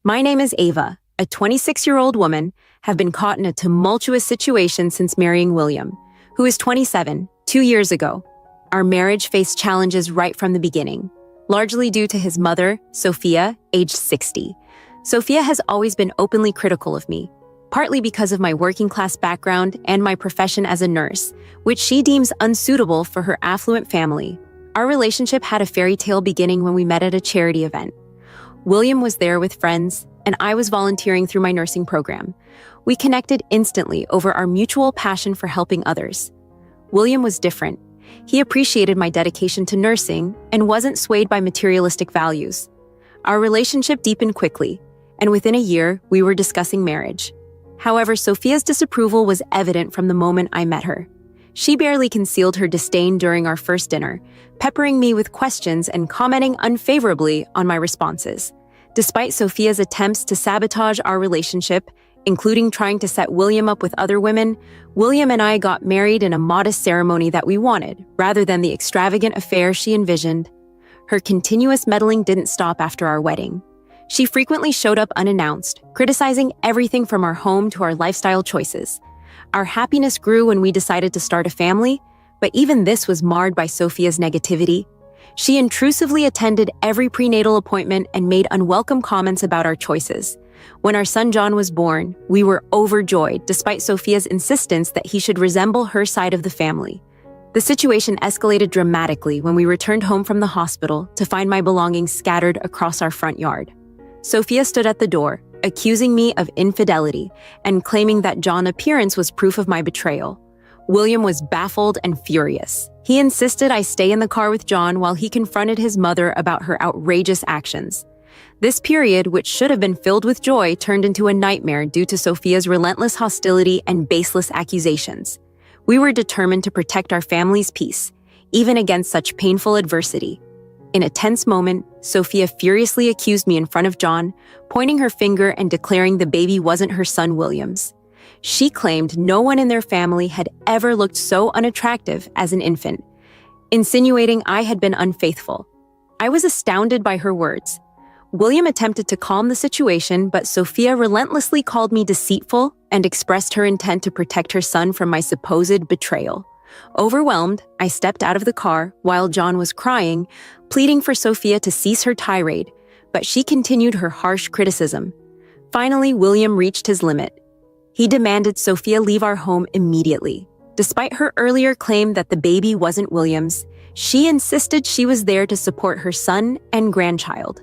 My name is Ava, a 26-year-old woman, have been caught in a tumultuous situation since marrying William, who is 27, 2 years ago. Our marriage faced challenges right from the beginning, largely due to his mother, Sophia, aged 60. Sophia has always been openly critical of me, partly because of my working-class background and my profession as a nurse, which she deems unsuitable for her affluent family. Our relationship had a fairy tale beginning when we met at a charity event. William was there with friends, and I was volunteering through my nursing program. We connected instantly over our mutual passion for helping others. William was different. He appreciated my dedication to nursing and wasn't swayed by materialistic values. Our relationship deepened quickly, and within a year, we were discussing marriage. However, Sophia's disapproval was evident from the moment I met her. She barely concealed her disdain during our first dinner, peppering me with questions and commenting unfavorably on my responses. Despite Sophia's attempts to sabotage our relationship, including trying to set William up with other women, William and I got married in a modest ceremony that we wanted, rather than the extravagant affair she envisioned. Her continuous meddling didn't stop after our wedding. She frequently showed up unannounced, criticizing everything from our home to our lifestyle choices. Our happiness grew when we decided to start a family, but even this was marred by Sophia's negativity. She intrusively attended every prenatal appointment and made unwelcome comments about our choices. When our son John was born, we were overjoyed despite Sophia's insistence that he should resemble her side of the family. The situation escalated dramatically when we returned home from the hospital to find my belongings scattered across our front yard. Sophia stood at the door, accusing me of infidelity and claiming that John's appearance was proof of my betrayal. William was baffled and furious. He insisted I stay in the car with John while he confronted his mother about her outrageous actions. This period, which should have been filled with joy, turned into a nightmare due to Sophia's relentless hostility and baseless accusations. We were determined to protect our family's peace, even against such painful adversity. In a tense moment, Sophia furiously accused me in front of John, pointing her finger and declaring the baby wasn't her son William's. She claimed no one in their family had ever looked so unattractive as an infant, insinuating I had been unfaithful. I was astounded by her words. William attempted to calm the situation, but Sophia relentlessly called me deceitful and expressed her intent to protect her son from my supposed betrayal. Overwhelmed, I stepped out of the car while John was crying, pleading for Sophia to cease her tirade, but she continued her harsh criticism. Finally, William reached his limit. He demanded Sophia leave our home immediately. Despite her earlier claim that the baby wasn't William's, she insisted she was there to support her son and grandchild.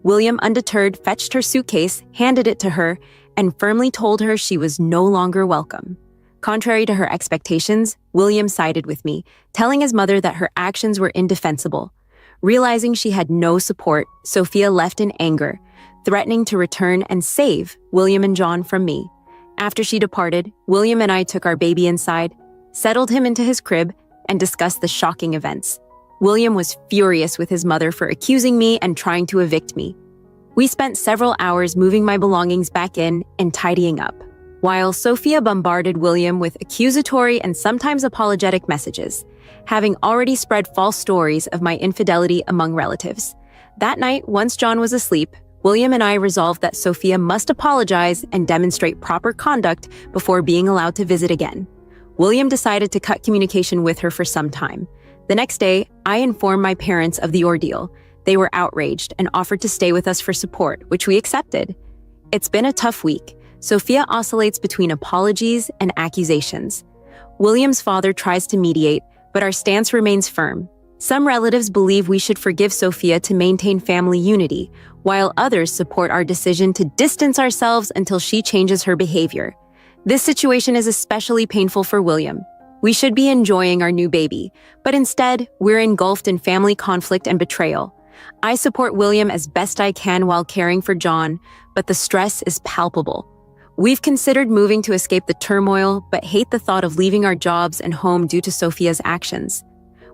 William, undeterred, fetched her suitcase, handed it to her, and firmly told her she was no longer welcome. Contrary to her expectations, William sided with me, telling his mother that her actions were indefensible. Realizing she had no support, Sophia left in anger, threatening to return and save William and John from me. After she departed, William and I took our baby inside, settled him into his crib, and discussed the shocking events. William was furious with his mother for accusing me and trying to evict me. We spent several hours moving my belongings back in and tidying up, while Sophia bombarded William with accusatory and sometimes apologetic messages, having already spread false stories of my infidelity among relatives. That night, once John was asleep, William and I resolved that Sophia must apologize and demonstrate proper conduct before being allowed to visit again. William decided to cut communication with her for some time. The next day, I informed my parents of the ordeal. They were outraged and offered to stay with us for support, which we accepted. It's been a tough week. Sophia oscillates between apologies and accusations. William's father tries to mediate, but our stance remains firm. Some relatives believe we should forgive Sophia to maintain family unity, while others support our decision to distance ourselves until she changes her behavior. This situation is especially painful for William. We should be enjoying our new baby, but instead, we're engulfed in family conflict and betrayal. I support William as best I can while caring for John, but the stress is palpable. We've considered moving to escape the turmoil, but hate the thought of leaving our jobs and home due to Sophia's actions.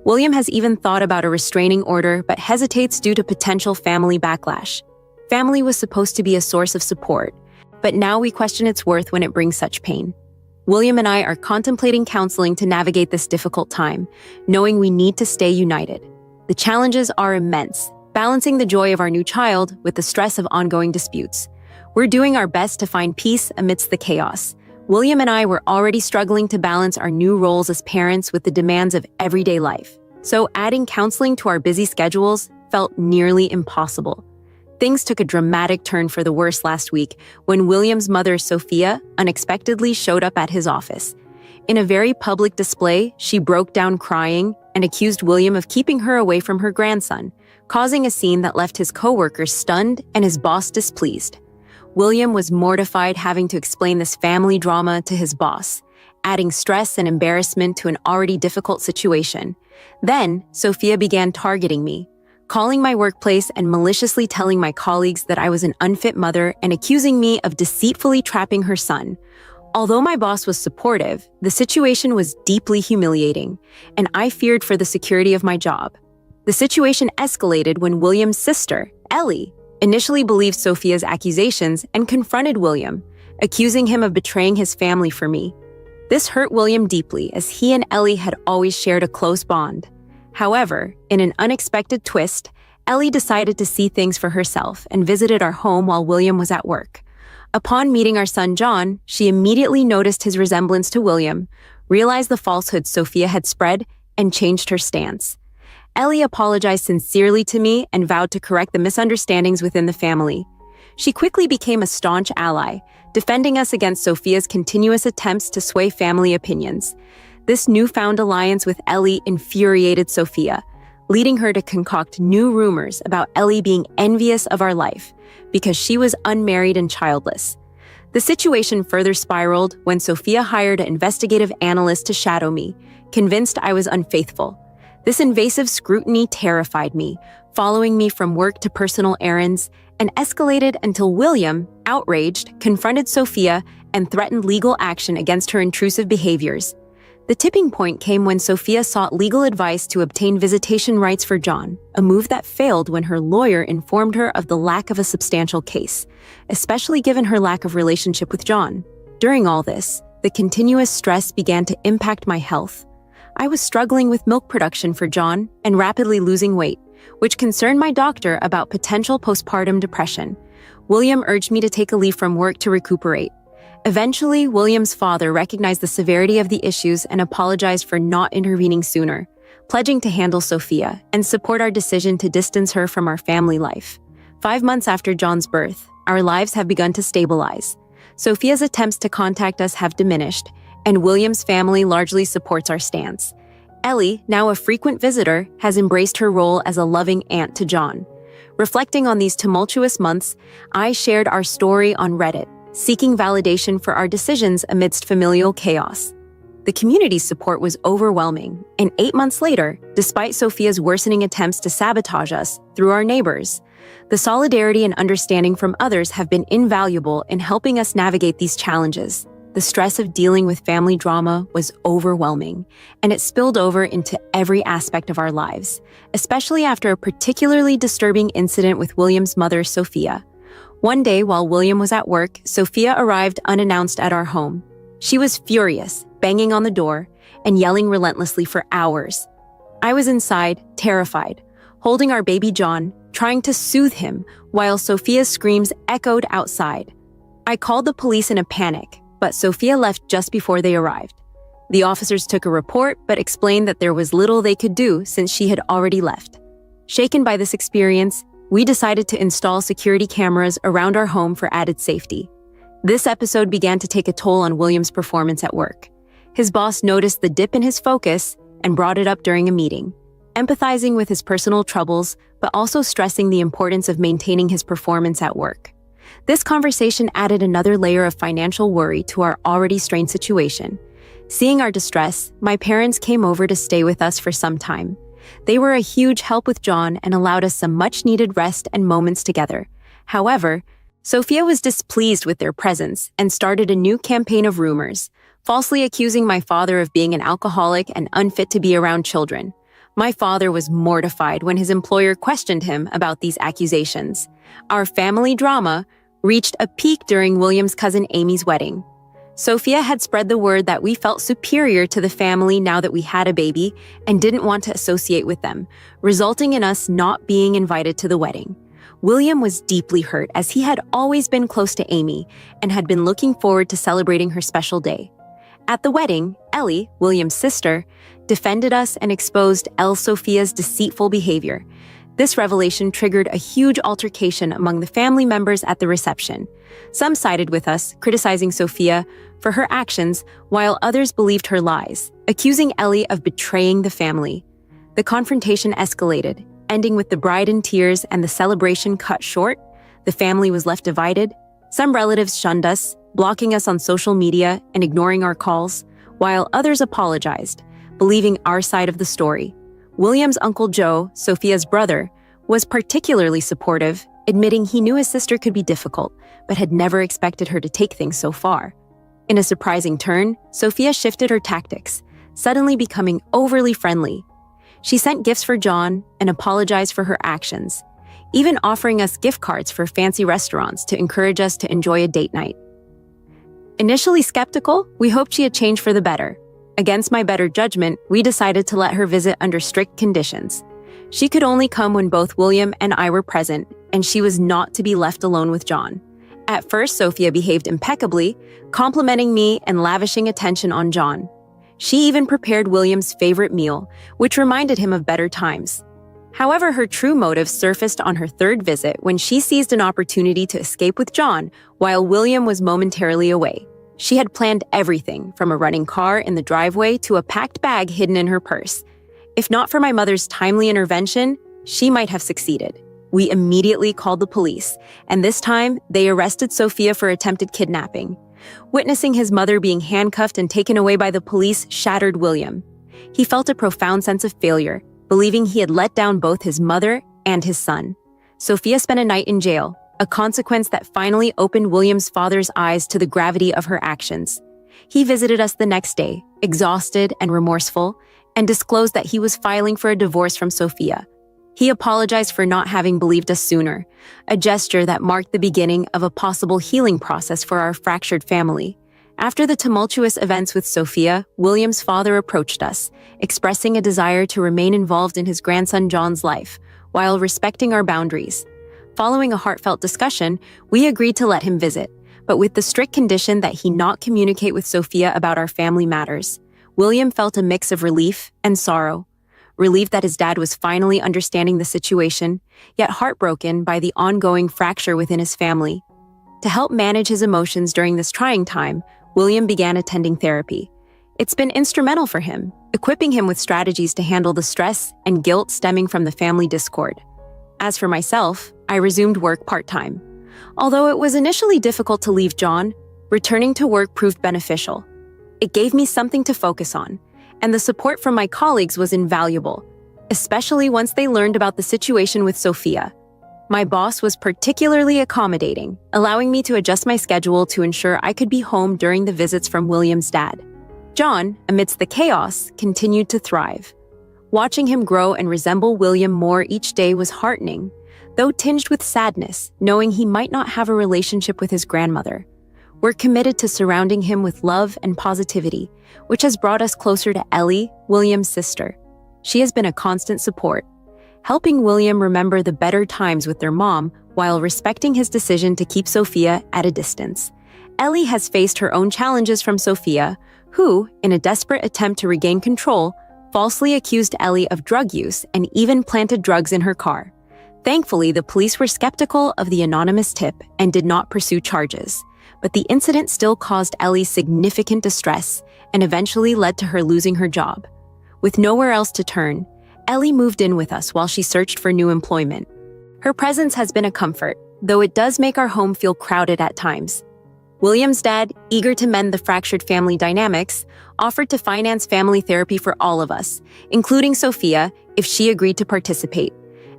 William has even thought about a restraining order, but hesitates due to potential family backlash. Family was supposed to be a source of support, but now we question its worth when it brings such pain. William and I are contemplating counseling to navigate this difficult time, knowing we need to stay united. The challenges are immense, balancing the joy of our new child with the stress of ongoing disputes. We're doing our best to find peace amidst the chaos. William and I were already struggling to balance our new roles as parents with the demands of everyday life. So adding counseling to our busy schedules felt nearly impossible. Things took a dramatic turn for the worse last week when William's mother, Sophia, unexpectedly showed up at his office. In a very public display, she broke down crying and accused William of keeping her away from her grandson, causing a scene that left his coworkers stunned and his boss displeased. William was mortified having to explain this family drama to his boss, adding stress and embarrassment to an already difficult situation. Then, Sophia began targeting me, calling my workplace and maliciously telling my colleagues that I was an unfit mother and accusing me of deceitfully trapping her son. Although my boss was supportive, the situation was deeply humiliating, and I feared for the security of my job. The situation escalated when William's sister, Ellie, initially believed Sophia's accusations and confronted William, accusing him of betraying his family for me. This hurt William deeply as he and Ellie had always shared a close bond. However, in an unexpected twist, Ellie decided to see things for herself and visited our home while William was at work. Upon meeting our son John, she immediately noticed his resemblance to William, realized the falsehood Sophia had spread, and changed her stance. Ellie apologized sincerely to me and vowed to correct the misunderstandings within the family. She quickly became a staunch ally, defending us against Sophia's continuous attempts to sway family opinions. This newfound alliance with Ellie infuriated Sophia, leading her to concoct new rumors about Ellie being envious of our life because she was unmarried and childless. The situation further spiraled when Sophia hired an investigative analyst to shadow me, convinced I was unfaithful. This invasive scrutiny terrified me, following me from work to personal errands, and escalated until William, outraged, confronted Sophia and threatened legal action against her intrusive behaviors. The tipping point came when Sophia sought legal advice to obtain visitation rights for John, a move that failed when her lawyer informed her of the lack of a substantial case, especially given her lack of relationship with John. During all this, the continuous stress began to impact my health. I was struggling with milk production for John and rapidly losing weight, which concerned my doctor about potential postpartum depression. William urged me to take a leave from work to recuperate. Eventually, William's father recognized the severity of the issues and apologized for not intervening sooner, pledging to handle Sophia and support our decision to distance her from our family life. 5 months after John's birth, our lives have begun to stabilize. Sophia's attempts to contact us have diminished, and William's family largely supports our stance. Ellie, now a frequent visitor, has embraced her role as a loving aunt to John. Reflecting on these tumultuous months, I shared our story on Reddit, seeking validation for our decisions amidst familial chaos. The community's support was overwhelming, and 8 months later, despite Sophia's worsening attempts to sabotage us through our neighbors, the solidarity and understanding from others have been invaluable in helping us navigate these challenges. The stress of dealing with family drama was overwhelming, and it spilled over into every aspect of our lives, especially after a particularly disturbing incident with William's mother, Sophia. One day, while William was at work, Sophia arrived unannounced at our home. She was furious, banging on the door and yelling relentlessly for hours. I was inside, terrified, holding our baby John, trying to soothe him, while Sophia's screams echoed outside. I called the police in a panic, but Sophia left just before they arrived. The officers took a report, but explained that there was little they could do since she had already left. Shaken by this experience, we decided to install security cameras around our home for added safety. This episode began to take a toll on William's performance at work. His boss noticed the dip in his focus and brought it up during a meeting, empathizing with his personal troubles, but also stressing the importance of maintaining his performance at work. This conversation added another layer of financial worry to our already strained situation. Seeing our distress, my parents came over to stay with us for some time. They were a huge help with John and allowed us some much-needed rest and moments together. However, Sophia was displeased with their presence and started a new campaign of rumors, falsely accusing my father of being an alcoholic and unfit to be around children. My father was mortified when his employer questioned him about these accusations. Our family drama reached a peak during William's cousin Amy's wedding. Sophia had spread the word that we felt superior to the family now that we had a baby and didn't want to associate with them, resulting in us not being invited to the wedding. William was deeply hurt as he had always been close to Amy and had been looking forward to celebrating her special day. At the wedding, Ellie, William's sister, defended us and exposed Sophia's deceitful behavior. This revelation triggered a huge altercation among the family members at the reception. Some sided with us, criticizing Sophia for her actions, while others believed her lies, accusing Ellie of betraying the family. The confrontation escalated, ending with the bride in tears and the celebration cut short. The family was left divided. Some relatives shunned us, blocking us on social media and ignoring our calls, while others apologized, believing our side of the story. William's Uncle Joe, Sophia's brother, was particularly supportive, admitting he knew his sister could be difficult, but had never expected her to take things so far. In a surprising turn, Sophia shifted her tactics, suddenly becoming overly friendly. She sent gifts for John and apologized for her actions, even offering us gift cards for fancy restaurants to encourage us to enjoy a date night. Initially skeptical, we hoped she had changed for the better. Against my better judgment, we decided to let her visit under strict conditions. She could only come when both William and I were present, and she was not to be left alone with John. At first, Sophia behaved impeccably, complimenting me and lavishing attention on John. She even prepared William's favorite meal, which reminded him of better times. However, her true motives surfaced on her third visit when she seized an opportunity to escape with John while William was momentarily away. She had planned everything, from a running car in the driveway to a packed bag hidden in her purse. If not for my mother's timely intervention, she might have succeeded. We immediately called the police, and this time, they arrested Sophia for attempted kidnapping. Witnessing his mother being handcuffed and taken away by the police shattered William. He felt a profound sense of failure, believing he had let down both his mother and his son. Sophia spent a night in jail, a consequence that finally opened William's father's eyes to the gravity of her actions. He visited us the next day, exhausted and remorseful, and disclosed that he was filing for a divorce from Sophia. He apologized for not having believed us sooner, a gesture that marked the beginning of a possible healing process for our fractured family. After the tumultuous events with Sophia, William's father approached us, expressing a desire to remain involved in his grandson John's life, while respecting our boundaries. Following a heartfelt discussion, we agreed to let him visit, but with the strict condition that he not communicate with Sophia about our family matters. William felt a mix of relief and sorrow. Relieved that his dad was finally understanding the situation, yet heartbroken by the ongoing fracture within his family. To help manage his emotions during this trying time, William began attending therapy. It's been instrumental for him, equipping him with strategies to handle the stress and guilt stemming from the family discord. As for myself, I resumed work part-time. Although it was initially difficult to leave John, returning to work proved beneficial. It gave me something to focus on, and the support from my colleagues was invaluable, especially once they learned about the situation with Sophia. My boss was particularly accommodating, allowing me to adjust my schedule to ensure I could be home during the visits from William's dad. John, amidst the chaos, continued to thrive. Watching him grow and resemble William more each day was heartening, though tinged with sadness, knowing he might not have a relationship with his grandmother. We're committed to surrounding him with love and positivity, which has brought us closer to Ellie, William's sister. She has been a constant support, helping William remember the better times with their mom while respecting his decision to keep Sophia at a distance. Ellie has faced her own challenges from Sophia, who, in a desperate attempt to regain control, falsely accused Ellie of drug use and even planted drugs in her car. Thankfully, the police were skeptical of the anonymous tip and did not pursue charges. But the incident still caused Ellie significant distress and eventually led to her losing her job. With nowhere else to turn, Ellie moved in with us while she searched for new employment. Her presence has been a comfort, though it does make our home feel crowded at times. William's dad, eager to mend the fractured family dynamics, offered to finance family therapy for all of us, including Sophia, if she agreed to participate.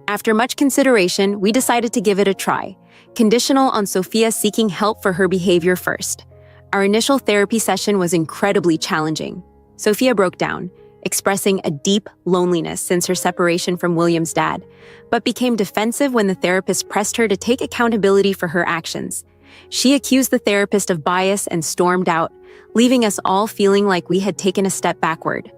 After much consideration, we decided to give it a try, conditional on Sophia seeking help for her behavior first. Our initial therapy session was incredibly challenging. Sophia broke down, expressing a deep loneliness since her separation from William's dad, but became defensive when the therapist pressed her to take accountability for her actions. She accused the therapist of bias and stormed out, leaving us all feeling like we had taken a step backward.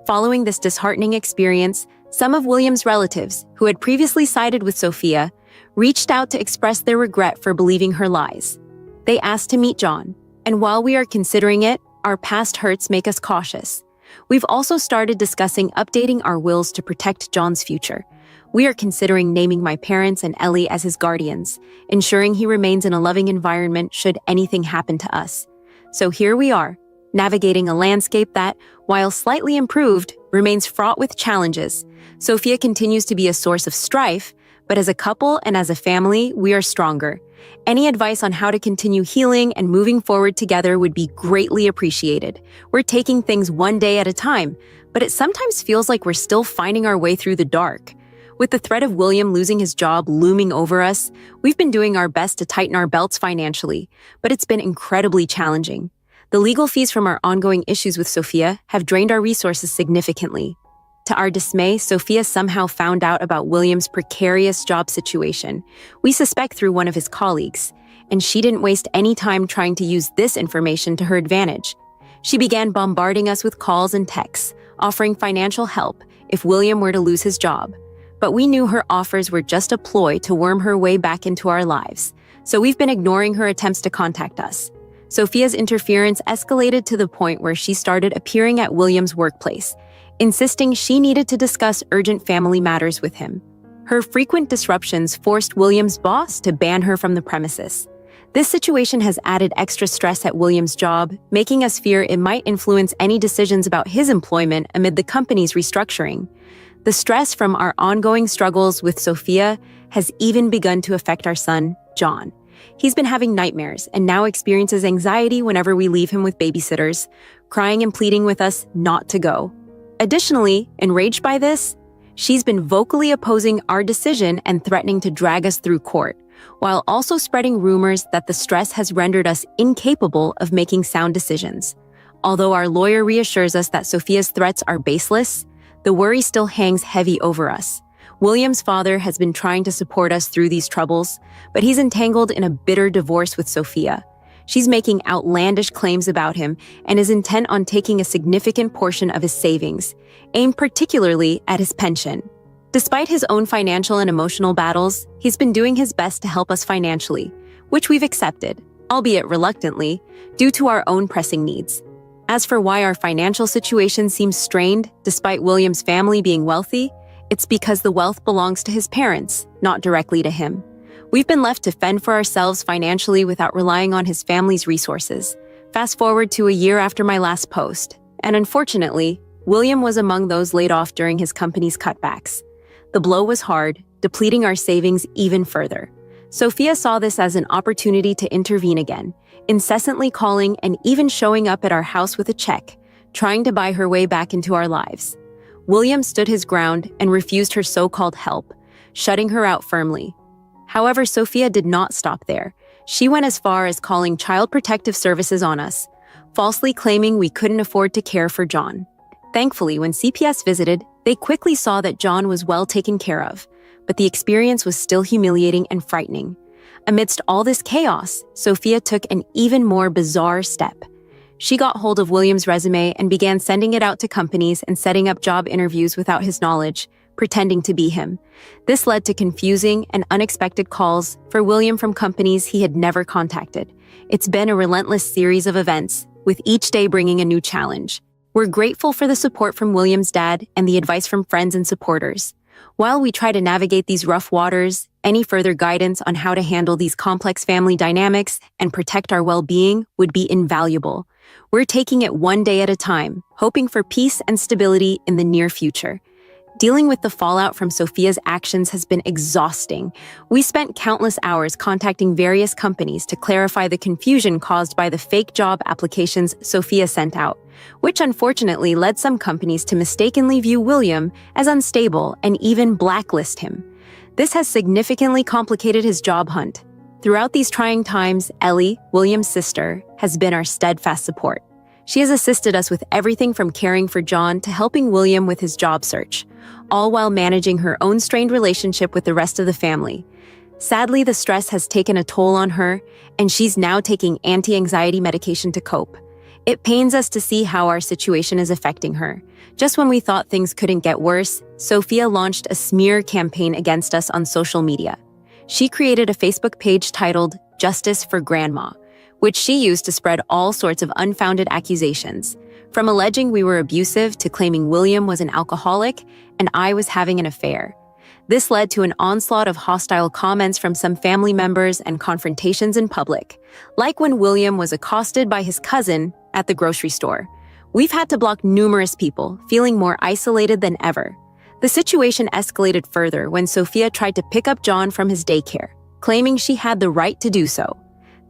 Following this disheartening experience, some of William's relatives, who had previously sided with Sophia, reached out to express their regret for believing her lies. They asked to meet John, and while we are considering it, our past hurts make us cautious. We've also started discussing updating our wills to protect John's future. We are considering naming my parents and Ellie as his guardians, ensuring he remains in a loving environment should anything happen to us. So here we are, navigating a landscape that, while slightly improved, remains fraught with challenges. Sophia continues to be a source of strife, but as a couple and as a family, we are stronger. Any advice on how to continue healing and moving forward together would be greatly appreciated. We're taking things one day at a time, but it sometimes feels like we're still finding our way through the dark. With the threat of William losing his job looming over us, we've been doing our best to tighten our belts financially, but it's been incredibly challenging. The legal fees from our ongoing issues with Sophia have drained our resources significantly. To our dismay, Sophia somehow found out about William's precarious job situation. We suspect through one of his colleagues, and she didn't waste any time trying to use this information to her advantage. She began bombarding us with calls and texts, offering financial help if William were to lose his job. But we knew her offers were just a ploy to worm her way back into our lives, so we've been ignoring her attempts to contact us. Sophia's interference escalated to the point where she started appearing at William's workplace, insisting she needed to discuss urgent family matters with him. Her frequent disruptions forced William's boss to ban her from the premises. This situation has added extra stress at William's job, making us fear it might influence any decisions about his employment amid the company's restructuring. The stress from our ongoing struggles with Sophia has even begun to affect our son, John. He's been having nightmares and now experiences anxiety whenever we leave him with babysitters, crying and pleading with us not to go. Additionally, enraged by this, she's been vocally opposing our decision and threatening to drag us through court, while also spreading rumors that the stress has rendered us incapable of making sound decisions. Although our lawyer reassures us that Sophia's threats are baseless, the worry still hangs heavy over us. William's father has been trying to support us through these troubles, but he's entangled in a bitter divorce with Sophia. She's making outlandish claims about him and is intent on taking a significant portion of his savings, aimed particularly at his pension. Despite his own financial and emotional battles, he's been doing his best to help us financially, which we've accepted, albeit reluctantly, due to our own pressing needs. As for why our financial situation seems strained despite William's family being wealthy, it's because the wealth belongs to his parents, not directly to him. We've been left to fend for ourselves financially without relying on his family's resources. Fast forward to a year after my last post, and unfortunately, William was among those laid off during his company's cutbacks. The blow was hard, depleting our savings even further. Sophia saw this as an opportunity to intervene again, incessantly calling and even showing up at our house with a check, trying to buy her way back into our lives. William stood his ground and refused her so-called help, shutting her out firmly. However, Sophia did not stop there. She went as far as calling Child Protective Services on us, falsely claiming we couldn't afford to care for John. Thankfully, when CPS visited, they quickly saw that John was well taken care of, but the experience was still humiliating and frightening. Amidst all this chaos, Sophia took an even more bizarre step. She got hold of William's resume and began sending it out to companies and setting up job interviews without his knowledge, pretending to be him. This led to confusing and unexpected calls for William from companies he had never contacted. It's been a relentless series of events, with each day bringing a new challenge. We're grateful for the support from William's dad and the advice from friends and supporters. While we try to navigate these rough waters, any further guidance on how to handle these complex family dynamics and protect our well-being would be invaluable. We're taking it one day at a time, hoping for peace and stability in the near future. Dealing with the fallout from Sophia's actions has been exhausting. We spent countless hours contacting various companies to clarify the confusion caused by the fake job applications Sophia sent out, which unfortunately led some companies to mistakenly view William as unstable and even blacklist him. This has significantly complicated his job hunt. Throughout these trying times, Ellie, William's sister, has been our steadfast support. She has assisted us with everything from caring for John to helping William with his job search, all while managing her own strained relationship with the rest of the family. Sadly, the stress has taken a toll on her, and she's now taking anti-anxiety medication to cope. It pains us to see how our situation is affecting her. Just when we thought things couldn't get worse, Sophia launched a smear campaign against us on social media. she created a Facebook page titled Justice for Grandma, which she used to spread all sorts of unfounded accusations, from alleging we were abusive to claiming William was an alcoholic and I was having an affair. This led to an onslaught of hostile comments from some family members and confrontations in public, like when William was accosted by his cousin at the grocery store. We've had to block numerous people, feeling more isolated than ever. The situation escalated further when Sophia tried to pick up John from his daycare, claiming she had the right to do so.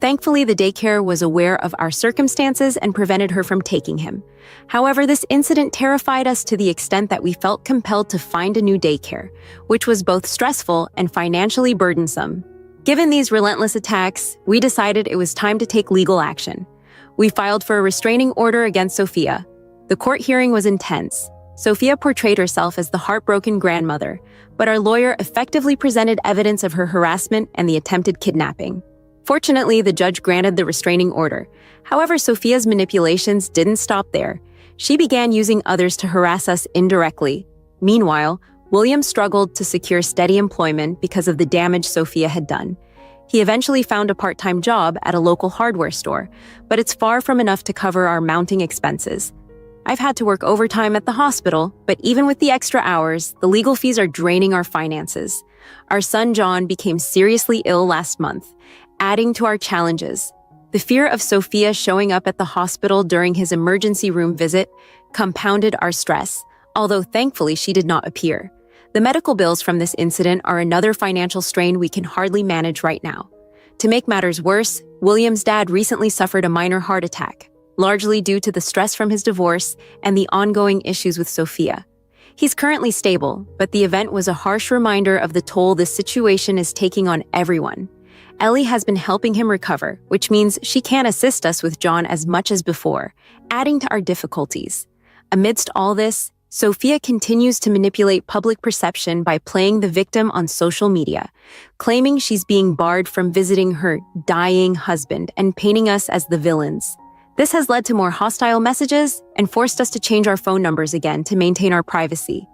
Thankfully, the daycare was aware of our circumstances and prevented her from taking him. However, this incident terrified us to the extent that we felt compelled to find a new daycare, which was both stressful and financially burdensome. Given these relentless attacks, we decided it was time to take legal action. We filed for a restraining order against Sophia. The court hearing was intense. Sophia portrayed herself as the heartbroken grandmother, but our lawyer effectively presented evidence of her harassment and the attempted kidnapping. Fortunately, the judge granted the restraining order. However, Sophia's manipulations didn't stop there. She began using others to harass us indirectly. Meanwhile, William struggled to secure steady employment because of the damage Sophia had done. He eventually found a part-time job at a local hardware store, but it's far from enough to cover our mounting expenses. I've had to work overtime at the hospital, but even with the extra hours, the legal fees are draining our finances. Our son John became seriously ill last month, adding to our challenges. The fear of Sophia showing up at the hospital during his emergency room visit compounded our stress, although thankfully she did not appear. The medical bills from this incident are another financial strain we can hardly manage right now. To make matters worse, William's dad recently suffered a minor heart attack, largely due to the stress from his divorce and the ongoing issues with Sophia. He's currently stable, but the event was a harsh reminder of the toll this situation is taking on everyone. Ellie has been helping him recover, which means she can't assist us with John as much as before, adding to our difficulties. Amidst all this, Sophia continues to manipulate public perception by playing the victim on social media, claiming she's being barred from visiting her dying husband and painting us as the villains. This has led to more hostile messages and forced us to change our phone numbers again to maintain our privacy.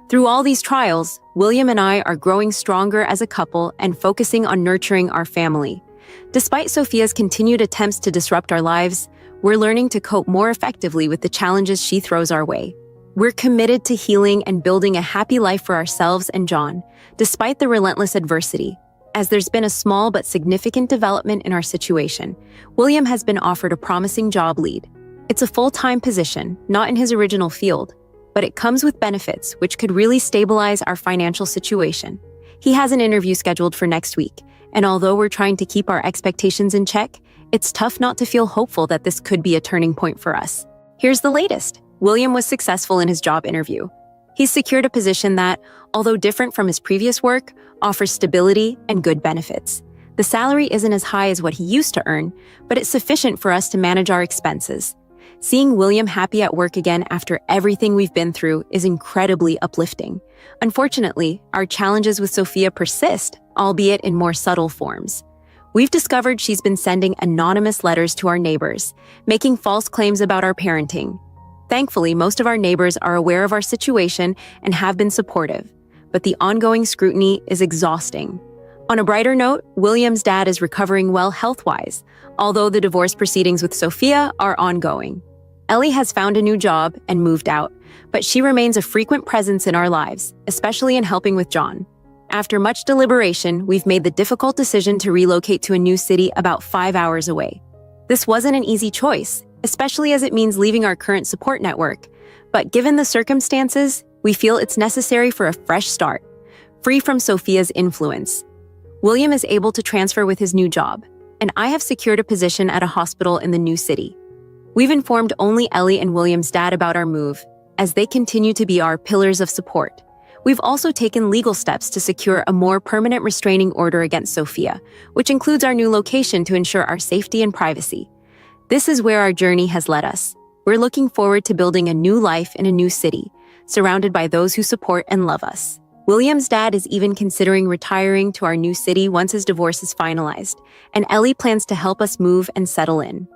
Through all these trials, William and I are growing stronger as a couple and focusing on nurturing our family. Despite Sophia's continued attempts to disrupt our lives, we're learning to cope more effectively with the challenges she throws our way. We're committed to healing and building a happy life for ourselves and John, despite the relentless adversity. As there's been a small but significant development in our situation, William has been offered a promising job lead. It's a full-time position, not in his original field, but it comes with benefits which could really stabilize our financial situation. He has an interview scheduled for next week, and although we're trying to keep our expectations in check, it's tough not to feel hopeful that this could be a turning point for us. Here's the latest. William was successful in his job interview. He's secured a position that, although different from his previous work, offers stability and good benefits. The salary isn't as high as what he used to earn, but it's sufficient for us to manage our expenses. Seeing William happy at work again after everything we've been through is incredibly uplifting. Unfortunately, our challenges with Sophia persist, albeit in more subtle forms. We've discovered she's been sending anonymous letters to our neighbors, making false claims about our parenting. Thankfully, most of our neighbors are aware of our situation and have been supportive, but the ongoing scrutiny is exhausting. On a brighter note, William's dad is recovering well health-wise, although the divorce proceedings with Sophia are ongoing. Ellie has found a new job and moved out, but she remains a frequent presence in our lives, especially in helping with John. After much deliberation, we've made the difficult decision to relocate to a new city about 5 hours away. This wasn't an easy choice, especially as it means leaving our current support network, but given the circumstances, we feel it's necessary for a fresh start, free from Sophia's influence. William is able to transfer with his new job, and I have secured a position at a hospital in the new city. We've informed only Ellie and William's dad about our move, as they continue to be our pillars of support. We've also taken legal steps to secure a more permanent restraining order against Sophia, which includes our new location to ensure our safety and privacy. This is where our journey has led us. We're looking forward to building a new life in a new city, surrounded by those who support and love us. William's dad is even considering retiring to our new city once his divorce is finalized, and Ellie plans to help us move and settle in.